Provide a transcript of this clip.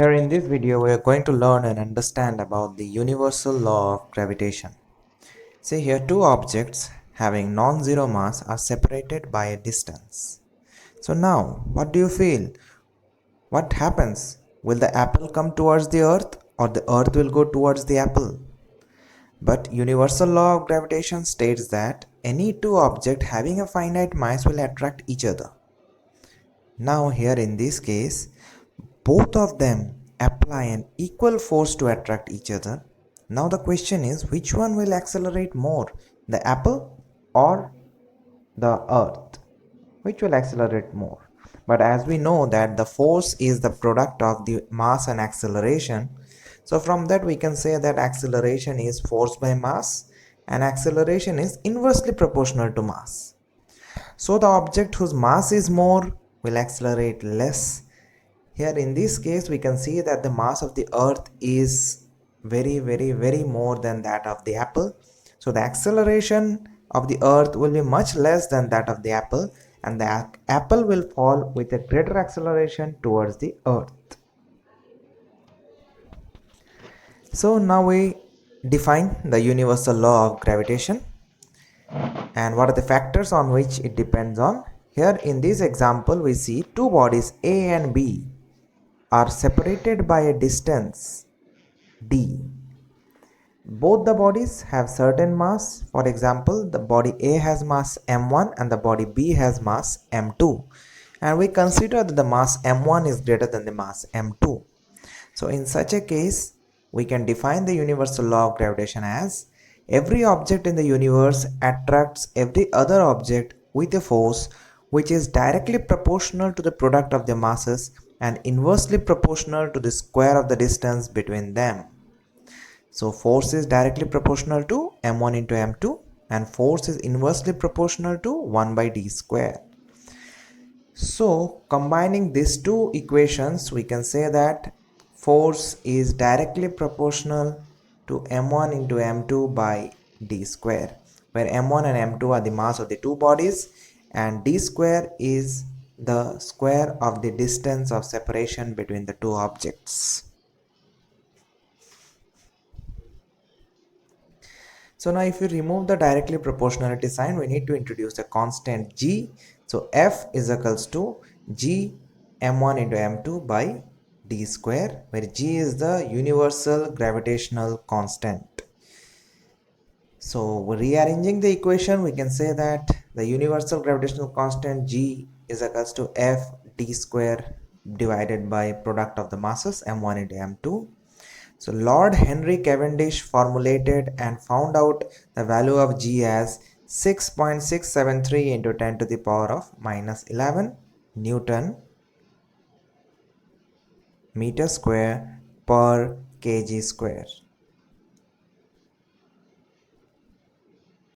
Here in this video, we are going to learn and understand about the universal law of gravitation. See here, two objects having non-zero mass are separated by a distance. So now, what do you feel? What happens? Will the apple come towards the earth or the earth will go towards the apple? But universal law of gravitation states that any two objects having a finite mass will attract each other. Now here in this case, both of them apply an equal force to attract each other. Now the question is, which one will accelerate more, the apple or the earth? Which will accelerate more? But as we know that the force is the product of the mass and acceleration, so from that we can say that acceleration is force by mass and acceleration is inversely proportional to mass. So the object whose mass is more will accelerate less. Here in this case we can see that the mass of the earth is very more than that of the apple. So the acceleration of the earth will be much less than that of the apple, and the apple will fall with a greater acceleration towards the earth. So now we define the universal law of gravitation and what are the factors on which it depends on. Here in this example we see two bodies A and B are separated by a distance d. Both the bodies have certain mass. For example, the body A has mass m1 and the body B has mass m2, and we consider that the mass m1 is greater than the mass m2. So in such a case, we can define the universal law of gravitation as every object in the universe attracts every other object with a force which is directly proportional to the product of their masses and inversely proportional to the square of the distance between them. So force is directly proportional to m1 into m2 and force is inversely proportional to 1 by d square. So combining these two equations, we can say that force is directly proportional to m1 into m2 by d square, where m1 and m2 are the mass of the two bodies and d square is the square of the distance of separation between the two objects. So now if you remove the directly proportionality sign, we need to introduce a constant g. So F is equals to g m1 into m2 by d square, where g is the universal gravitational constant. So rearranging the equation, we can say that the universal gravitational constant g is equals to F d square divided by product of the masses m1 into m2. So Lord Henry Cavendish formulated and found out the value of g as 6.673 into 10 to the power of minus 11 Newton meter square per kg square.